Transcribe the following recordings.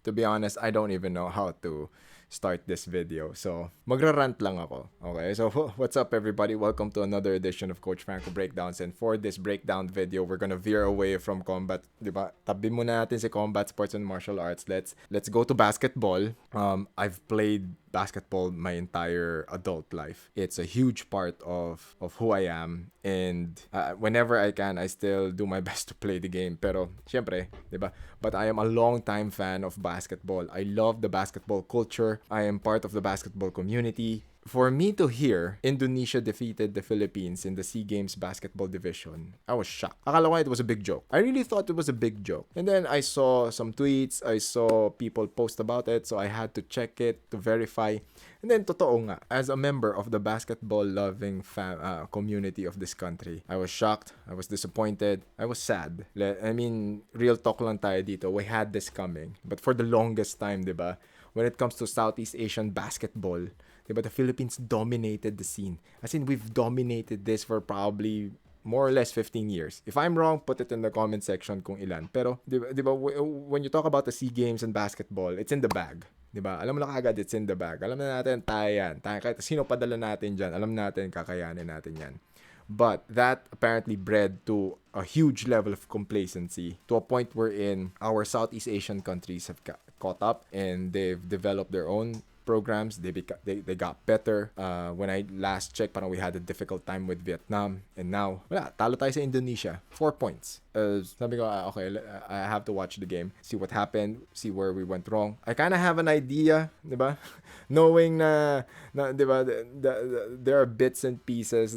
To be honest, I don't even know how to start this video. So, magra-rant lang ako. Okay? So, what's up everybody? Welcome to another edition of Coach Franco Breakdowns. And for this breakdown video, we're gonna veer away from combat, 'di ba? Tabi muna natin si combat sports and martial arts. Let's go to basketball. I've played basketball my entire adult life. It's a huge part of who I am, and whenever I can, I still do my best to play the game. Pero syempre, 'di ba? But I am a long time fan of basketball. I love the basketball culture. I am part of the basketball community. For me to hear Indonesia defeated the Philippines in the SEA Games basketball division, I was shocked. Akala ko it was a big joke. I really thought it was a big joke. And then I saw some tweets, I saw people post about it, so I had to check it to verify. And then totoo nga, as a member of the basketball loving community of this country, I was shocked, I was disappointed, I was sad. I mean, real talk lang tayo dito. We had this coming. But for the longest time, 'di ba? When it comes to Southeast Asian basketball, diba, the Philippines dominated the scene. As in, we've dominated this for probably more or less 15 years. If I'm wrong, put it in the comment section kung ilan. Pero, diba, when you talk about the SEA Games and basketball, it's in the bag. Diba? Alam mo na kagad, it's in the bag. Alam na natin, tayo yan. Kahit sino padala natin dyan, alam natin, kakayanin natin yan. But that apparently bred to a huge level of complacency, to a point wherein our Southeast Asian countries have caught up and they've developed their own programs. They got better. When I last checked, parang we had a difficult time with Vietnam, and now wala, talo tayo sa Indonesia, 4 points. Sabi ko, okay, I have to watch the game, see what happened, see where we went wrong. I kind of have an idea, di ba? Knowing na di ba, there are bits and pieces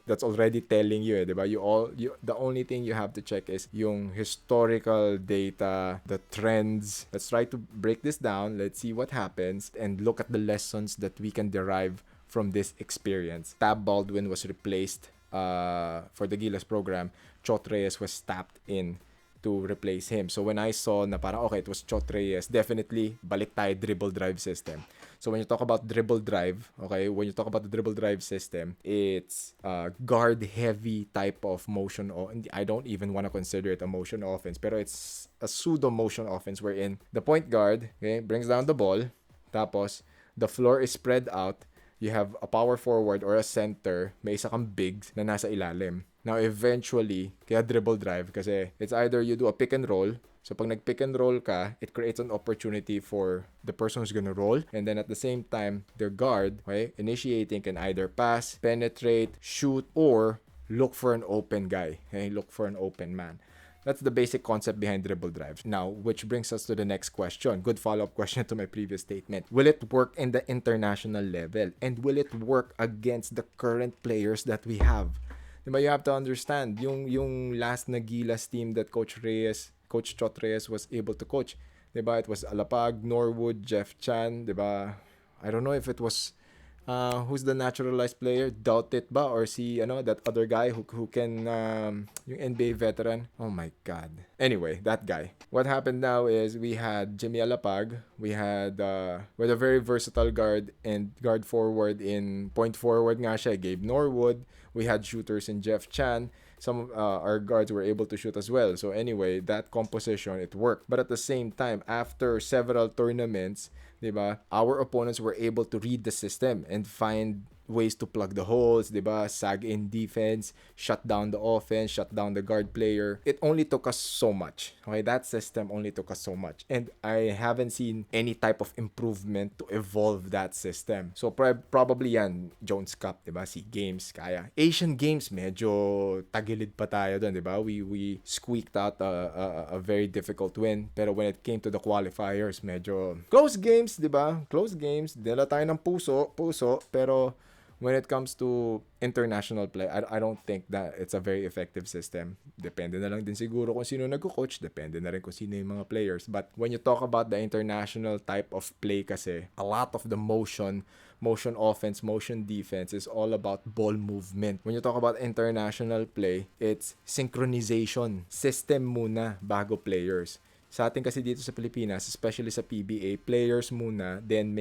that's already telling you, di ba? The only thing you have to check is yung historical data, the trends. Let's try to break this down. Let's see what happens and look at the lessons that we can derive from this experience. Tab Baldwin was replaced for the Gilas program. Chot Reyes was tapped in to replace him. So when I saw na parang okay, it was Chot Reyes, definitely balik tayo dribble drive system. So when you talk about dribble drive, okay, when you talk about the dribble drive system, it's guard heavy type of motion. I don't even want to consider it a motion offense, pero it's a pseudo motion offense wherein the point guard, okay, brings down the ball, tapos the floor is spread out. You have a power forward or a center, may isa kang bigs na nasa ilalim. Now, eventually, kaya dribble drive kasi it's either you do a pick and roll. So, pag nag-pick and roll ka, it creates an opportunity for the person who's gonna roll. And then at the same time, their guard, okay, initiating can either pass, penetrate, shoot, or look for an open guy. Okay? Look for an open man. That's the basic concept behind dribble drives. Now, which brings us to the next question. Good follow-up question to my previous statement. Will it work in the international level? And will it work against the current players that we have? Diba, you have to understand, yung last na Gilas team that Coach Chot Reyes was able to coach, diba, it was Alapag, Norwood, Jeff Chan, diba? I don't know if it was who's the naturalized player? Doubt it ba? Or that other guy who can, yung NBA veteran? Oh my God. Anyway, that guy. What happened now is we had Jimmy Alapag. We had a very versatile guard and guard forward in point forward nga siya, Gabe Norwood. We had shooters in Jeff Chan. Some of our guards were able to shoot as well. So anyway, that composition, it worked. But at the same time, after several tournaments, diba, our opponents were able to read the system and find ways to plug the holes, diba? Sag in defense, shut down the offense, shut down the guard player. It only took us so much. Okay, that system only took us so much. And I haven't seen any type of improvement to evolve that system. So probably yan, Jones Cup, diba? SEA Games, kaya. Asian Games, medyo tagilid pa tayo dun, diba? We squeaked out a very difficult win. Pero when it came to the qualifiers, medyo close games, diba? Close games. Dala tayo ng puso, pero when it comes to international play, I don't think that it's a very effective system. Depende na lang din siguro kung sino nagko-coach. Depende na rin kung sino yung mga players. But when you talk about the international type of play kasi, a lot of the motion offense, motion defense is all about ball movement. When you talk about international play, it's synchronization. System muna bago players. Sa atin kasi dito sa Pilipinas, especially sa PBA, players muna, then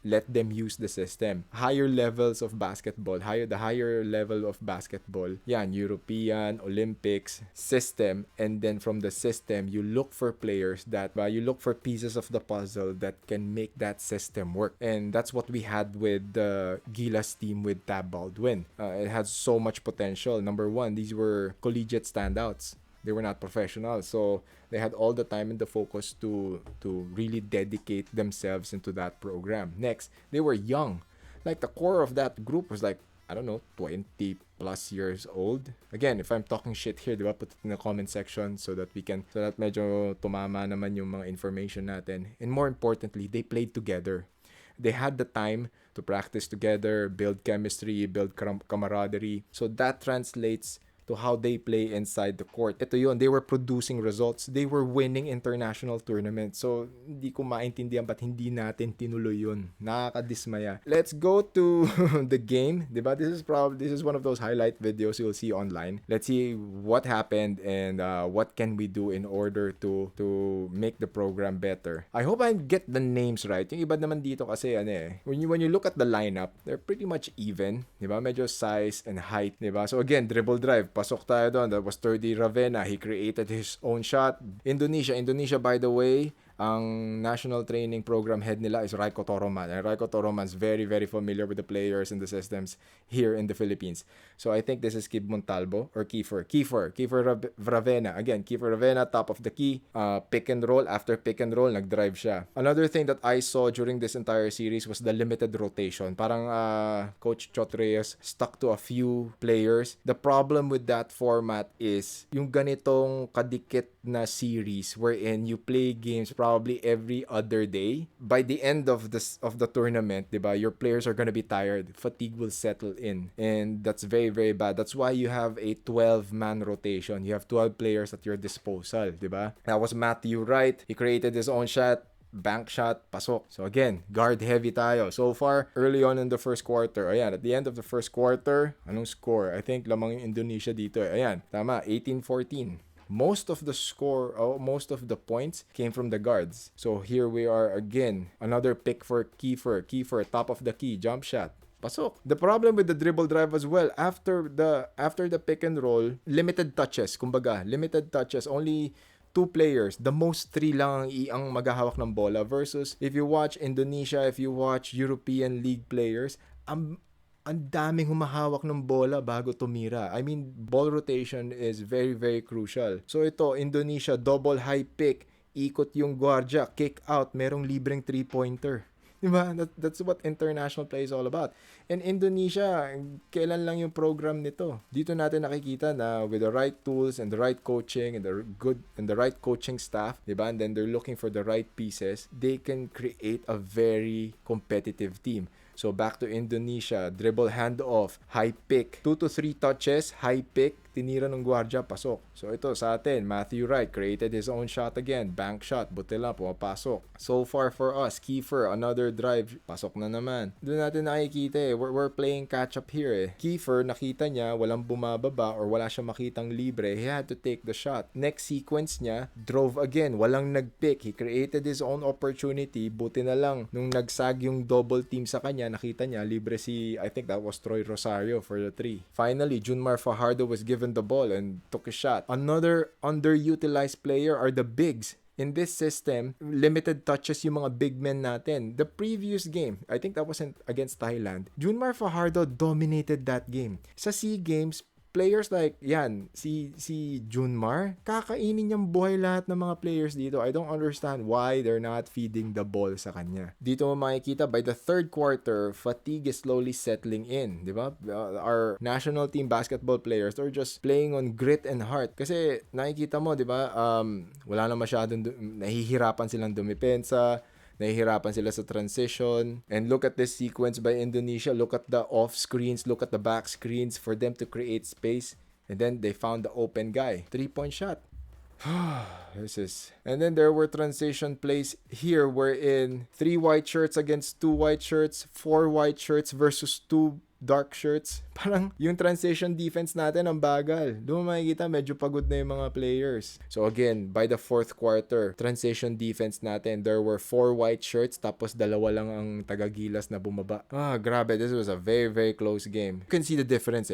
let them use the system. Higher levels of basketball, the higher level of basketball, yan, European, Olympics, system, and then from the system, you look for players you look for pieces of the puzzle that can make that system work. And that's what we had with the Gilas team with Tab Baldwin. It had so much potential. Number one, these were collegiate standouts. They were not professional, so they had all the time and the focus to really dedicate themselves into that program. Next, they were young. Like the core of that group was like, I don't know, 20 plus years old. Again, if I'm talking shit here, diba, put it in the comment section so that medyo tumama naman yung mga information natin. And more importantly, they played together. They had the time to practice together, build chemistry, build camaraderie. So that translates to how they play inside the court. Ito yun, they were producing results. They were winning international tournaments. So, hindi ko maintindihan ba't hindi natin tinuloy yun. Nakakadismaya. Let's go to the game. Diba? This is one of those highlight videos you'll see online. Let's see what happened and what can we do in order to make the program better. I hope I get the names right. Yung iba naman dito kasi when you look at the lineup, they're pretty much even. Diba? Medyo size and height. Diba? So again, dribble drive. Pasok tayo doon. That was 30 Ravenna. He created his own shot. Indonesia, by the way, ang national training program head nila is Raiko Toroman. And Raiko Toroman's very, very familiar with the players and the systems here in the Philippines. So I think this is Kib Montalvo or Kiefer Ravenna. Again, Kiefer Ravenna, top of the key. Pick and roll. After pick and roll, nag-drive siya. Another thing that I saw during this entire series was the limited rotation. Parang Coach Chot Reyes stuck to a few players. The problem with that format is yung ganitong kadikit na series wherein you play games probably every other day. By the end of the tournament, diba, your players are gonna be tired. Fatigue will settle in. And that's very, very bad. That's why you have a 12-man rotation. You have 12 players at your disposal, diba? That was Matthew Wright. He created his own shot. Bank shot, pasok. So again, guard heavy tayo. So far, early on in the first quarter, ayan, at the end of the first quarter, anong score? I think lamang yung Indonesia dito. Ayan, tama, 18-14. Most of the points came from the guards. So here we are again. Another pick for Kiefer. Kiefer, top of the key, jump shot. Pasok. The problem with the dribble drive as well, after the pick and roll, limited touches. Kumbaga, limited touches. Only 2 players. The most 3 lang ang maghahawak ng bola. Versus, if you watch Indonesia, if you watch European League players, ang daming humahawak ng bola bago tumira. I mean, ball rotation is very, very crucial. So ito, Indonesia, double high pick, ikot yung guardia, kick out, merong libreng 3-pointer. Diba? That's what international play is all about. And Indonesia, kailan lang yung program nito? Dito natin nakikita na with the right tools and the right coaching and the right coaching staff, diba? And then they're looking for the right pieces, they can create a very competitive team. So back to Indonesia, dribble handoff, high pick, 2 to 3 touches, high pick, tinira ng guardia, pasok. So ito sa atin, Matthew Wright created his own shot again, bank shot, buti lang, pumapasok. So far for us, Kiefer, another drive, pasok na naman. Doon natin nakikita we're playing catch up here Kiefer, nakita niya, walang bumababa or wala siya makitang libre, he had to take the shot. Next sequence niya, drove again, walang nag-pick, he created his own opportunity, buti na lang, nung nagsag yung double team sa kanya, nakita niya, libre I think that was Troy Rosario for the 3. Finally, Junmar Fajardo was given the ball and took a shot. Another underutilized player are the bigs. In this system, limited touches yung mga big men natin. The previous game, I think that was against Thailand, Junmar Fajardo dominated that game. Sa SEA Games, players like si Junmar, kakainin niyang buhay lahat ng mga players dito. I don't understand why they're not feeding the ball sa kanya. Dito mo makikita, by the third quarter, fatigue is slowly settling in. Di ba? Our national team basketball players are just playing on grit and heart. Kasi nakikita mo, di ba, wala na masyadong, nahihirapan silang dumipensa, nahihirapan sila sa transition. And look at this sequence by Indonesia. Look at the off screens. Look at the back screens for them to create space. And then they found the open guy. 3-point shot. And then there were transition plays here wherein 3 white shirts against 2 white shirts, 4 white shirts versus 2 dark shirts, parang yung transition defense natin ang bagal. Doon mo makikita medyo pagod na yung mga players. So again, by the fourth quarter, transition defense natin, there were 4 white shirts tapos 2 lang ang taga-Gilas na bumaba. Grabe, this was a very, very close game. You can see the difference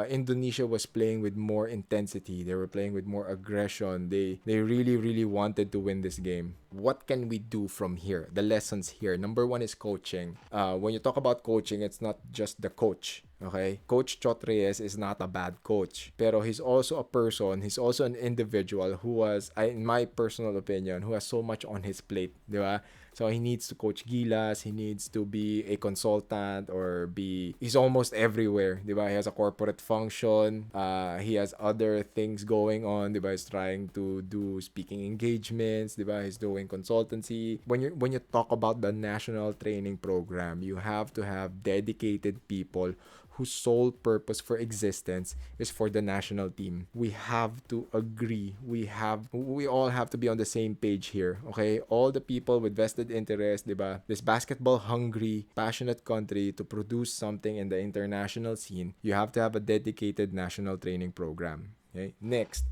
Indonesia was playing with more intensity. They were playing with more aggression. They really, really wanted to win this game. What can we do from here? The lessons here. Number 1 is coaching. When you talk about coaching, it's not just the coach. Okay? Coach Chot Reyes is not a bad coach. Pero he's also a person. He's also an individual who has, in my personal opinion, who has so much on his plate. Di ba? So he needs to coach Gilas, he needs to be a consultant he's almost everywhere, di ba? He has a corporate function, he has other things going on, di ba? He's trying to do speaking engagements, di ba? He's doing consultancy. When you talk about the national training program, you have to have dedicated people whose sole purpose for existence is for the national team. We have to agree. We all have to be on the same page here. Okay? All the people with vested interest, diba? This basketball hungry, passionate country to produce something in the international scene, you have to have a dedicated national training program. Okay? Next,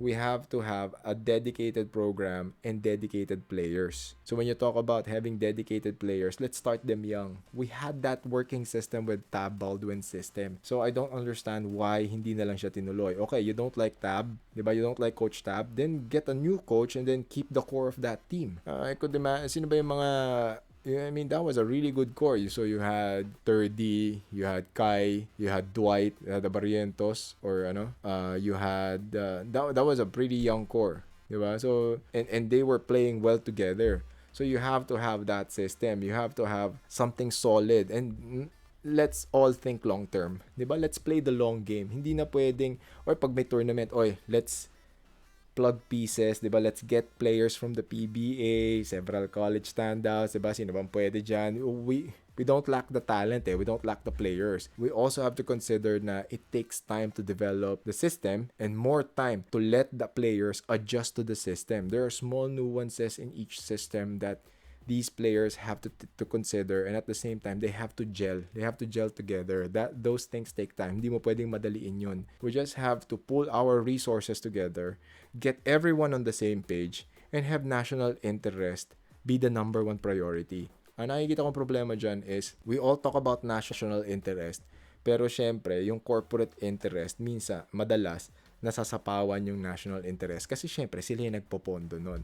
we have to have a dedicated program and dedicated players. So when you talk about having dedicated players, let's start them young. We had that working system with Tab Baldwin's system. So I don't understand why hindi na lang siya tinuloy. Okay, you don't like Tab, diba? You don't like Coach Tab, then get a new coach and then keep the core of that team. I could imagine, sino ba yung mga that was a really good core. So you had Turdy, you had Kai, you had Dwight, you had the Barrientos, or you had that was a pretty young core, diba? So and they were playing well together. So you have to have that system. You have to have something solid, and let's all think long term, diba? Let's play the long game. Hindi na pwedeng or pag may tournament, let's plug pieces, diba? Let's get players from the PBA, several college standouts, diba? Sino bang pwede dyan? We don't lack the talent, we don't lack the players. We also have to consider na it takes time to develop the system and more time to let the players adjust to the system. There are small nuances in each system that these players have to consider, and at the same time they have to gel together. Those things take time. Hindi mo pwedeng madaliin yun. We just have to pull our resources together, get everyone on the same page, and have national interest be the number 1 priority. Ang nakikita kong problema dyan is we all talk about national interest, pero syempre yung corporate interest madalas nasasapawan yung national interest kasi syempre sila yung nagpopondo nun.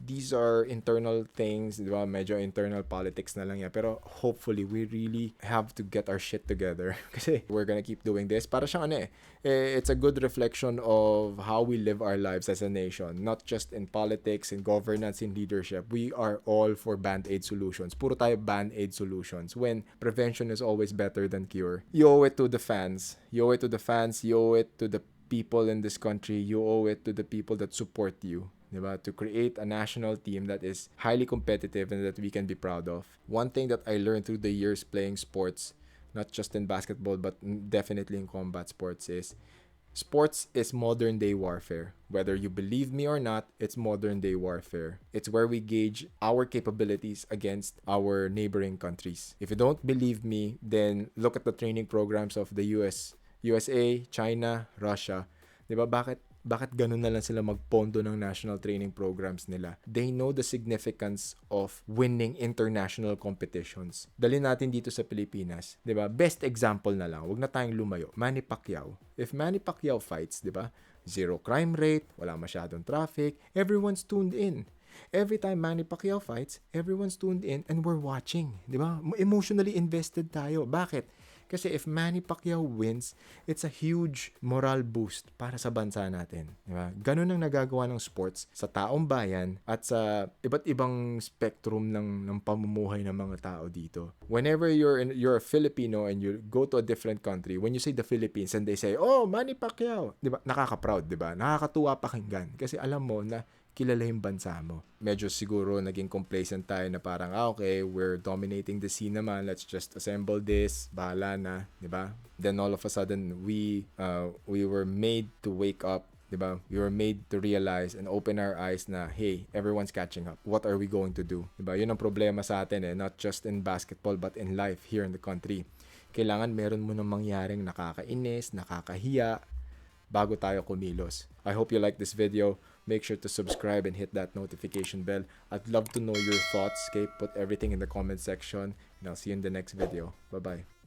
These are internal things, di ba? Medyo internal politics na lang yan. Pero hopefully, we really have to get our shit together kasi we're gonna keep doing this. Para siyang it's a good reflection of how we live our lives as a nation. Not just in politics, in governance, in leadership. We are all for band-aid solutions. Puro tayo band-aid solutions when prevention is always better than cure. You owe it to the fans. You owe it to the people in this country. You owe it to the people that support you, diba? To create a national team that is highly competitive and that we can be proud of. One thing that I learned through the years playing sports, not just in basketball but definitely in combat sports, is sports is modern day warfare. Whether you believe me or not, it's modern day warfare. It's where we gauge our capabilities against our neighboring countries. If you don't believe me, then look at the training programs of the USA, China, Russia. Diba? Bakit ganun na lang sila magpondo ng national training programs nila? They know the significance of winning international competitions. Dali natin dito sa Pilipinas, 'di ba? Best example na lang, wag na tayong lumayo. Manny Pacquiao. If Manny Pacquiao fights, 'di ba? 0 crime rate, wala masyadong traffic, everyone's tuned in. Every time Manny Pacquiao fights, everyone's tuned in and we're watching, 'di ba? Emotionally invested tayo. Bakit? Kasi if Manny Pacquiao wins, it's a huge moral boost para sa bansa natin. Diba? Ganun ang nagagawa ng sports sa taong bayan at sa iba't ibang spectrum ng pamumuhay ng mga tao dito. Whenever you're a Filipino and you go to a different country, when you say the Philippines and they say, "Oh, Manny Pacquiao," diba? Nakaka-proud, diba? Nakakatuwa pakinggan kasi alam mo na kilala yung bansa mo. Medyo siguro naging complacent tayo na parang, okay, we're dominating the scene naman, let's just assemble this, bahala na, di ba? Then all of a sudden, we were made to wake up, di ba? We were made to realize and open our eyes na, hey, everyone's catching up. What are we going to do? Di ba? Yun ang problema sa atin not just in basketball but in life here in the country. Kailangan meron mo nang mangyaring nakakainis, nakakahiya, bago tayo kumilos. I hope you like this video. Make sure to subscribe and hit that notification bell. I'd love to know your thoughts. Okay, put everything in the comment section, and I'll see you in the next video. Bye-bye.